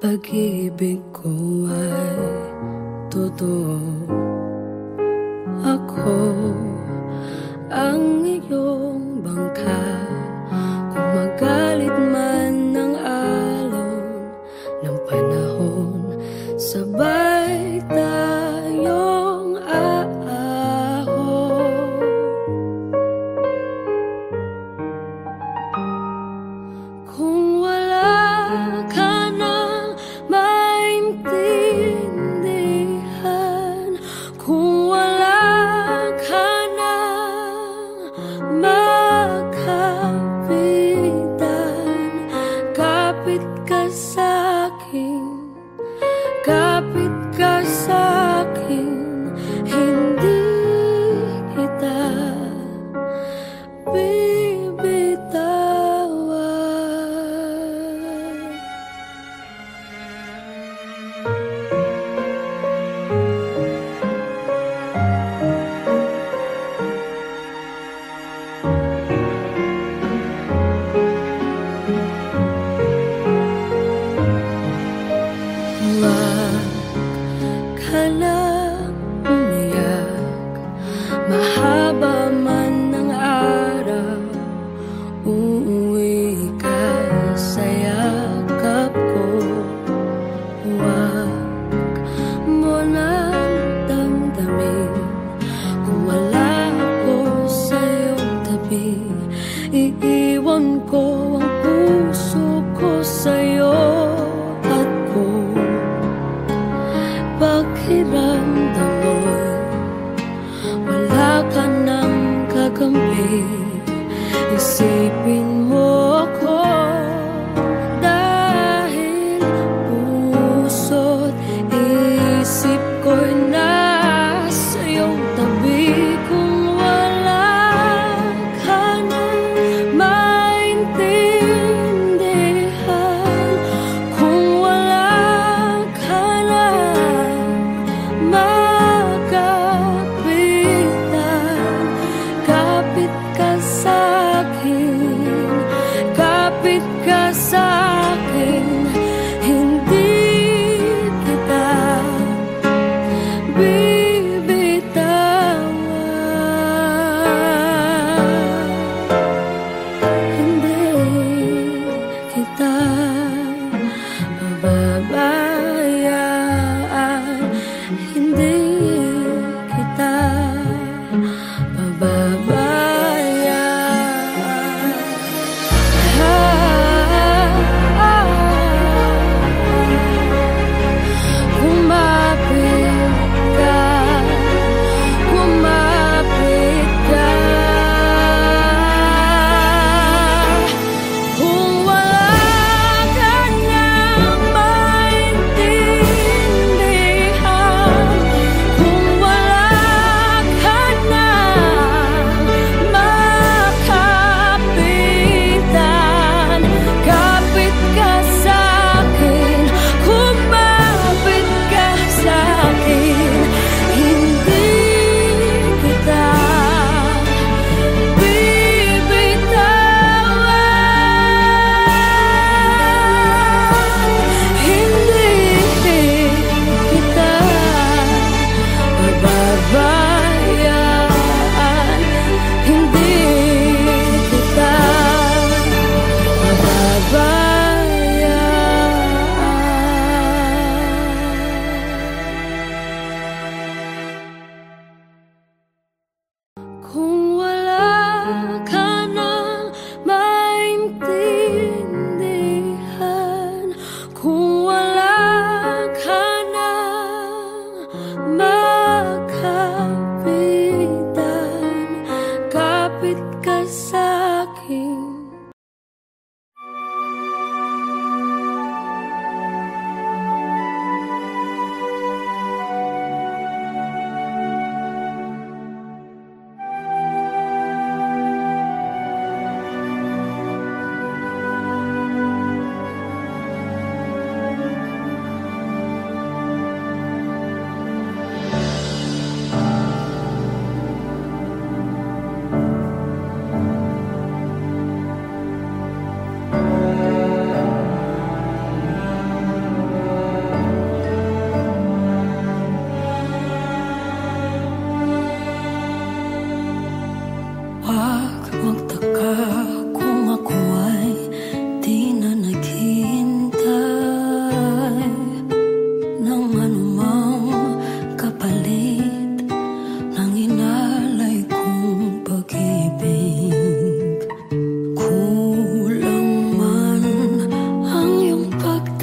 Pag-ibig ko ay totoo. Ako ang iyong bangka. Kung magalit man ng alon ng panahon, sabay tayong aahon. Kung wala ka nang maintindihan, kung wala ka nang makapitan, kapit ka sa'kin, kapit ka sa'kin, hindi kita bibitawan. Huwag ka na umiyak, mahaba man ng araw, uuwi ka sa yakap ko. Huwag mo nang damdamin kung wala ako sa iyong tabi. Iiwan ko ang puso ko sa'yo at kung pakiramdam mo'y wala ka nang kakampi, isipin mo ako, dahil puso't isip ko'y nasa iyong tabi. Kung wala ka nang maintindihan, kung wala ka nang makapitan, kapit ka sa'kin, kapit ka sa'kin, hindi kita bibitawan. Hindi kita pababayaan, hindi kita pababayaan.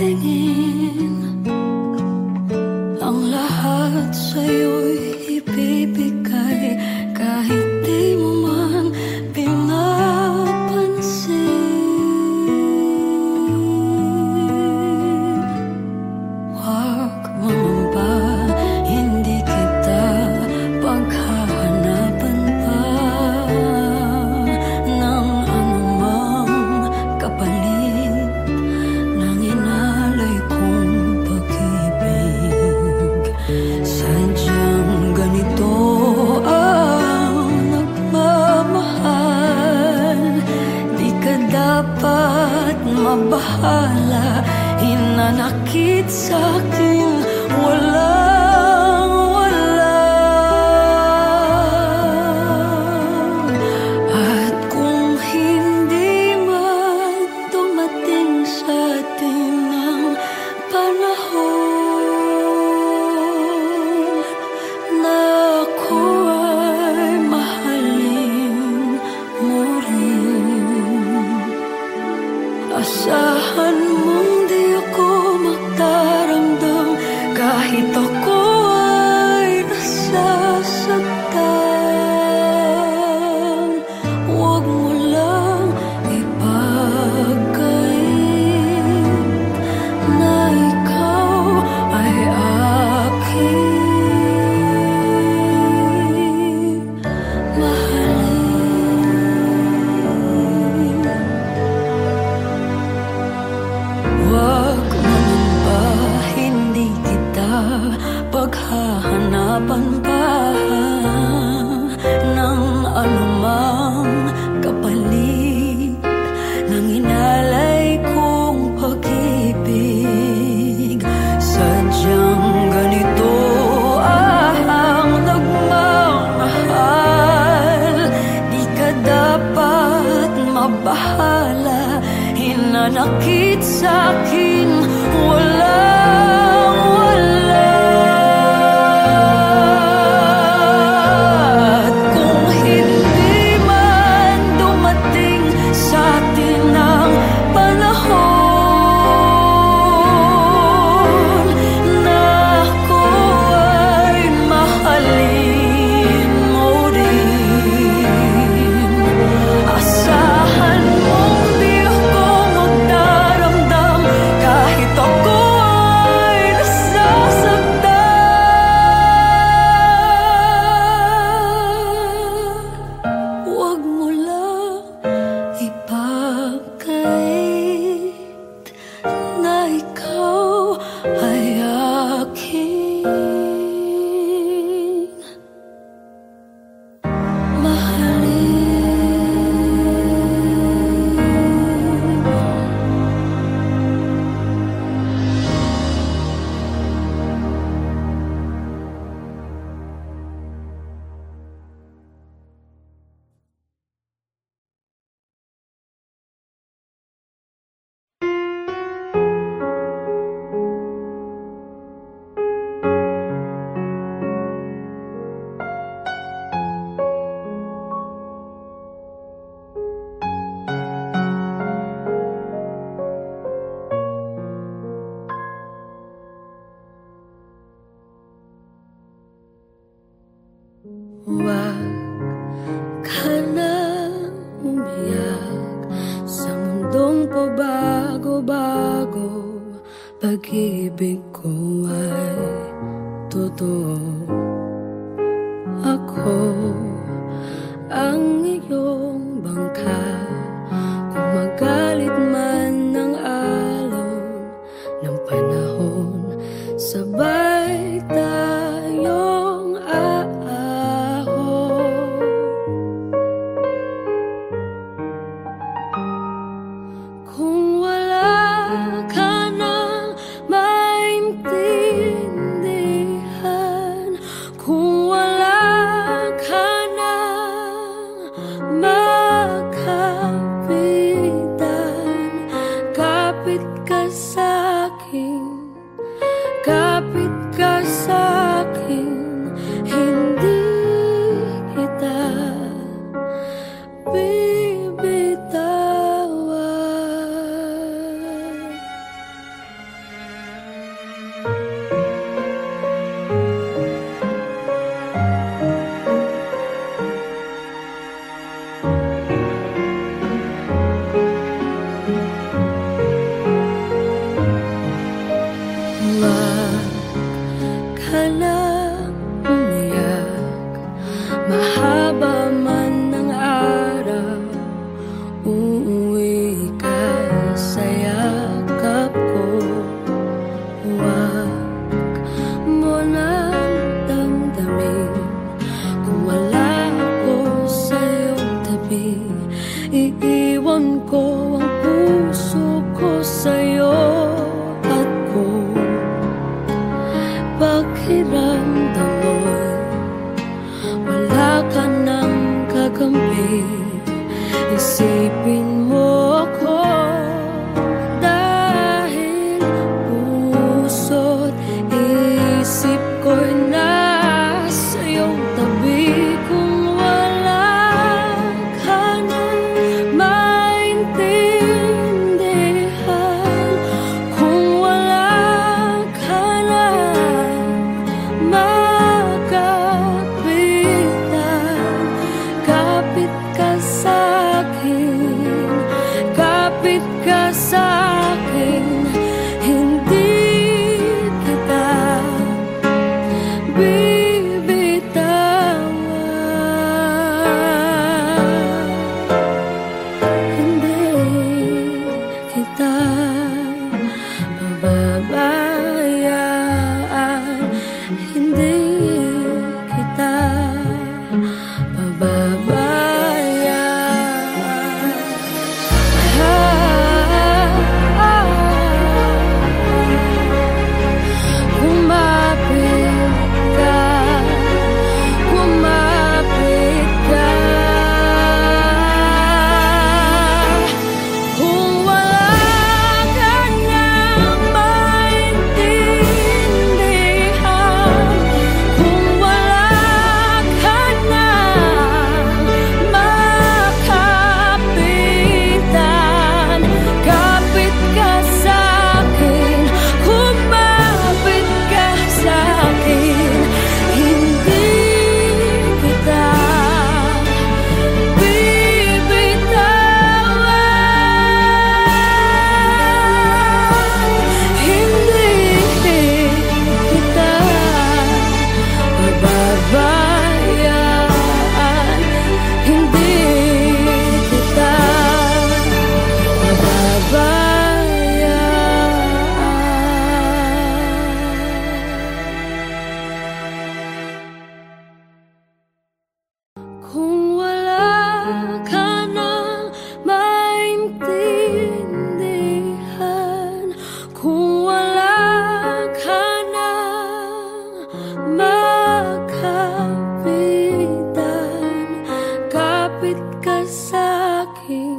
tingin. Ang lahat sa'yo'y ibibigay kahit di mo man pinapansin. Huwag mangamba, hindi kita paghahanapan pa ng anumang kapalit ng inalay kong pag-ibig. Sadyang ganito ang nagmamahal, di ka dapat mabahala. Hinanakit sa'kin, walang wala. At kung hindi man dumating sa atin ang panahon na ako ay mahalin mo rin, asahan mong di ako magdaramdam kahit ako ay nasasaktan. Huwag mo lang ipagkait na ikaw ay aking mahalin. Huwag mangamba, hindi kita paghahanapan pa ng anumang kapalit ng inalay kong pag-ibig. Sadyang ganito ang nagmamahal, di ka dapat mabahala. Hinanakit sa'kin, walang wala. At kung hindi man dumating sa atin ang panahon na ako ay mahalin mo rin, asahan mong di ako magdaramdam kahit ako ay nasasaktan. Huwag mo lang ipagkait na ikaw ay aking Huwag ka na umiyak sa mundong pabago-bago. Pag-ibig ko ay totoo. Ako ang iyong bangka. Kung magalit man ng alon ng panahon, sabay tayong aahon. Kung wala ka nang maintindihan, kung wala ka nang makapitan, kapit ka sa'kin, kapit ka sa'kin, hindi kita bibitawan. sa'yo at kung pakiramdam mo'y wala ka nang kakampi, isipin mo ako dahil puso't isip ko'y nasa iyong tabi. Kung wala ka nang maintindihan, kung wala ka nang makapitan, kapit ka sa'kin, kapit ka sa'kin, hindi kita bibitawan, hindi kita pababayaan, hindi kita pababayaan. Kumapit ka, kumapit ka. Kung wala ka nang maintindihan, kung wala ka nang makapitan, kapit ka sa'kin, kumapit ka sa'kin, hindi kita bibitawan, hindi kita pababayaan, hindi kita pababayaan. Kung wala ka nang maintindihan, kung wala ka nang makapitan, kapit ka sa'kin.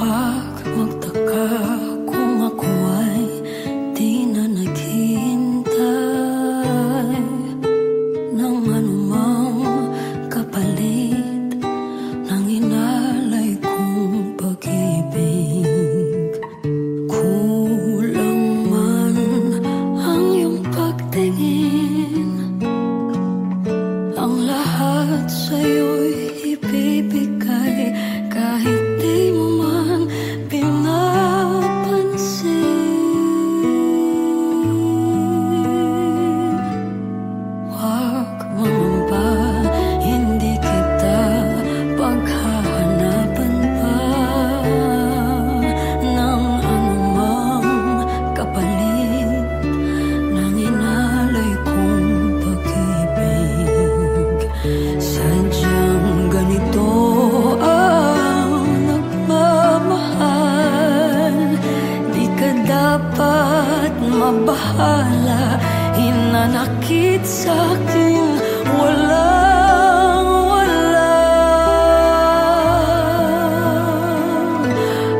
Huwag magtaka kung ako ay di na naghihintay ng anumang kapalit ng inalay kong pag-ibig. Kulang man ang iyong pagtingin, ang lahat sa'yo'y ibibigay kahit di mo man pinapansin. Huwag mangamba, hindi kita paghahanapan pa ng anumang kapalit ng inalay kong pag-ibig. Sadyang ganito ang nagmamahal, di ka dapat mabahala, hinanakit sa'kin, walang wala.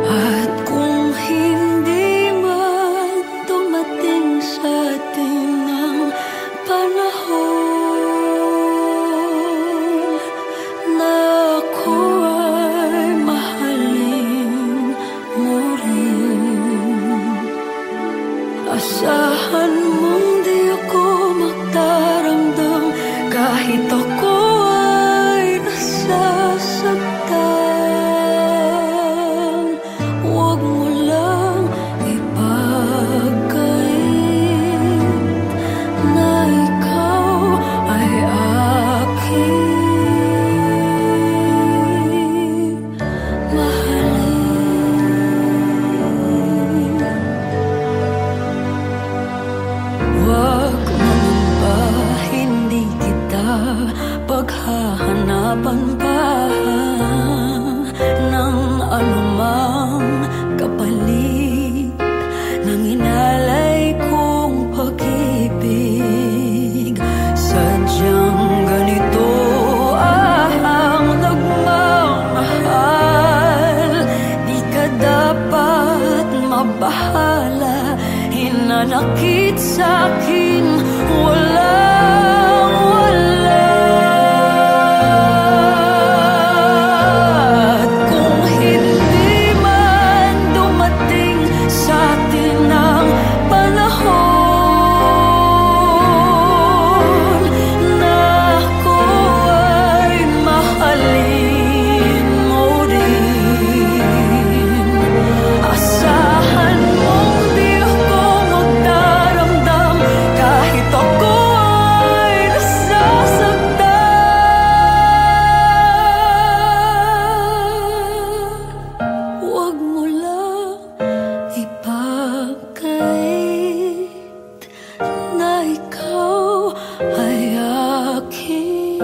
At kung hindi man dumating sa atin ang panahon na ako ay mahalin mo rin, asahan mo hirapan pa ng anumang kapalit ng inalay kong pag-ibig. Sadyang ganito ang nagmamahal, di ka dapat mabahala. Hinanakit sa'kin walang-wala. At kung hindi man dumating sa'tin ang panahon na ako ay mahalin mo rin, asahan mong di ako magdaramdam kahit ako ay nasasaktan. Huwag mo lang ipagkait na ikaw ay aking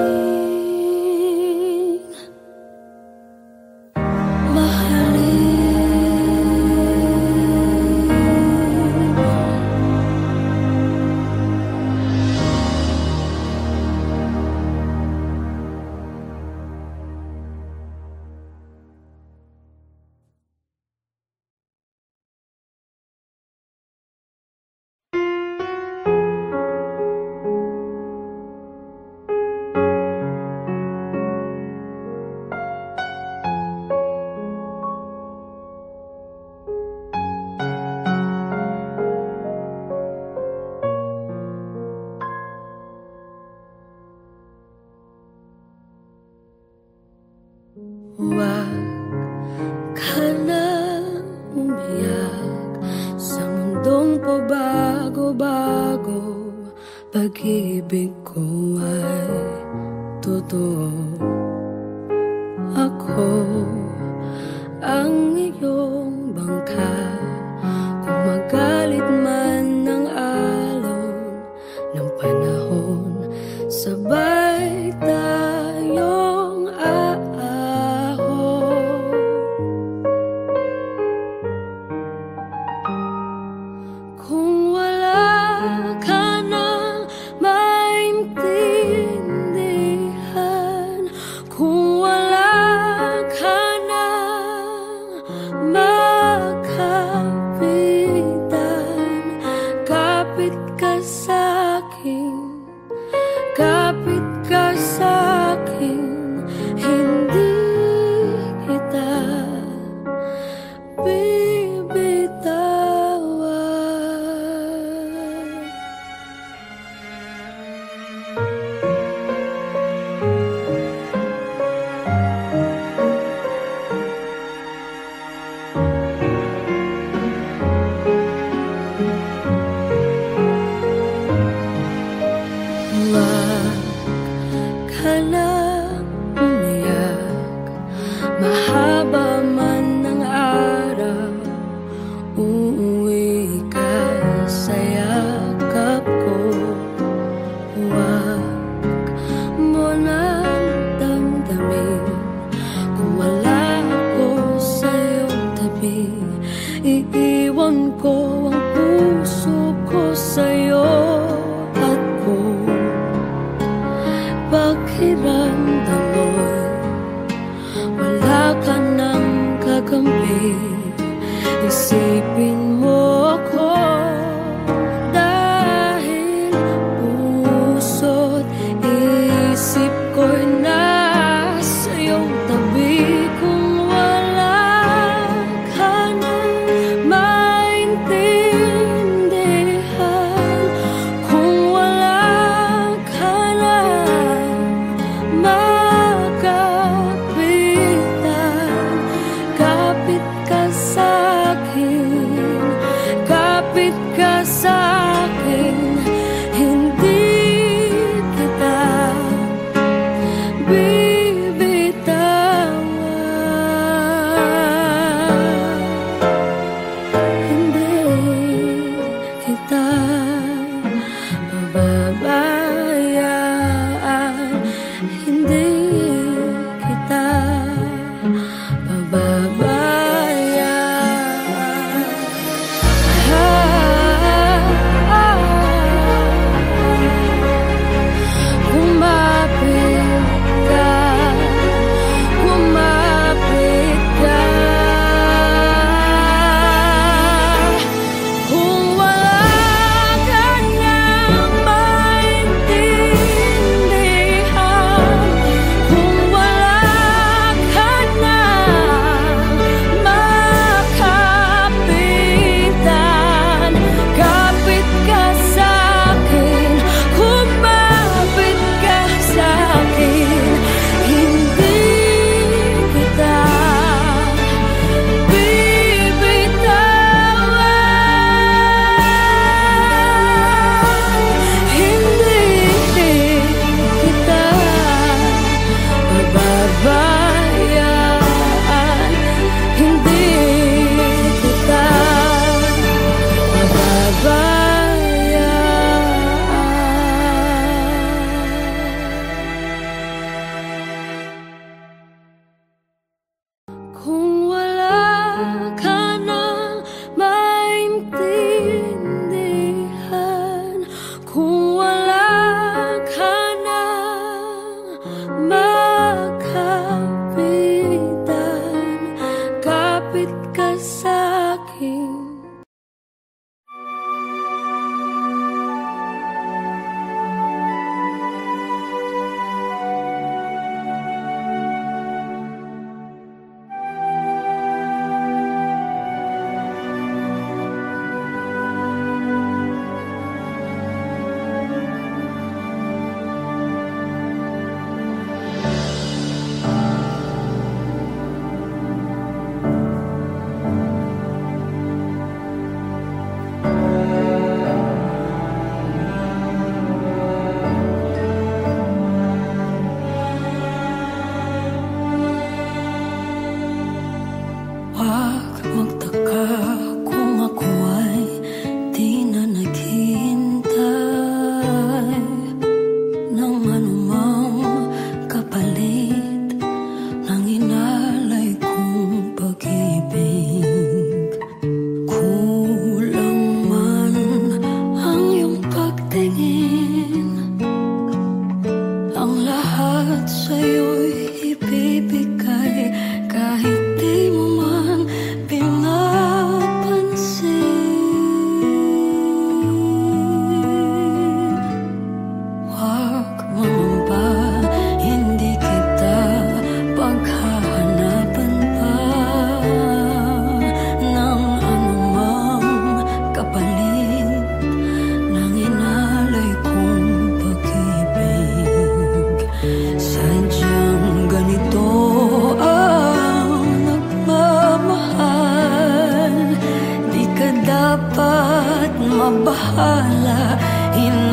Huwag ka na umiyak sa mundong pabago-bago. Pag-ibig ko ay totoo. Ako ang iyong bangka. Kung magalit man ng alon ng panahon, sabay tayong kung wala ka nang maintindihan, kung wala ka nang makapitan, kapit ka sa'kin, kapit ka sa'kin, hindi kita Huwag ka na umiyak, mahaba man ng araw, uuwi ka sa yakap ko. Huwag mo nang damdamin kung wala ako sa iyong tabi. Iiwan ko ang puso ko sa'yo at kung pakiramdam mo'y wala ka nang kakampi, isipin mo ako dahil puso't isip ko'y nasa iyong tabi. Kung wala ka nang maintindihan, kung wala ka nang makapitan, kapit ka sa'kin,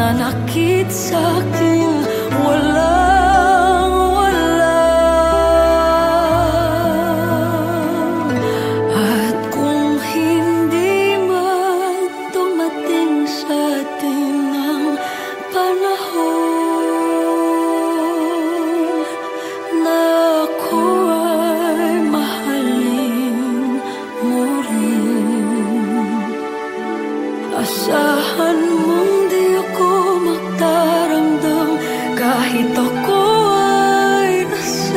nanakit sa'kin, walang-wala. At kung hindi man dumating sa atin ang panahon na ako ay mahalin mo rin, asahan mong di ako magdaramdam kahit ako ay nasasaktan.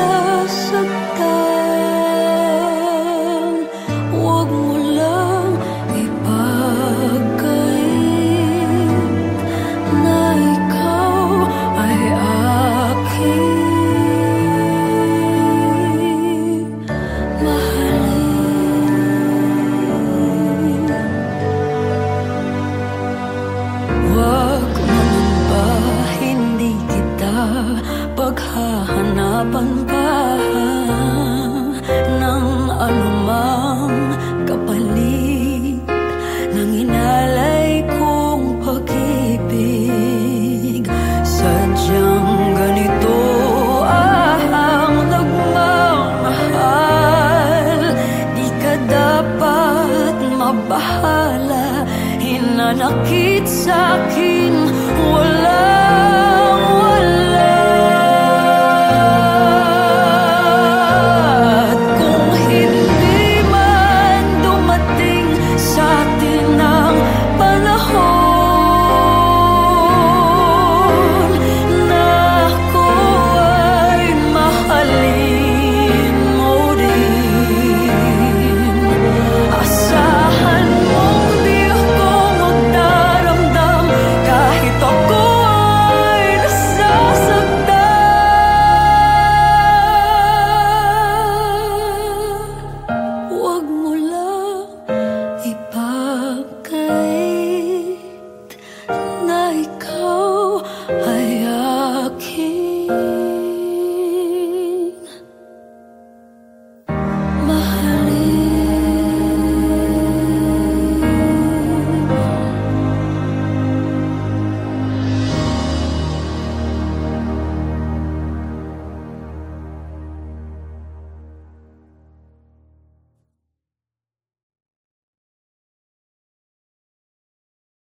Huwag mo lang ipagkait na ikaw ay aking mahalin. Huwag mo nang ba hindi kita paghahanapan pa?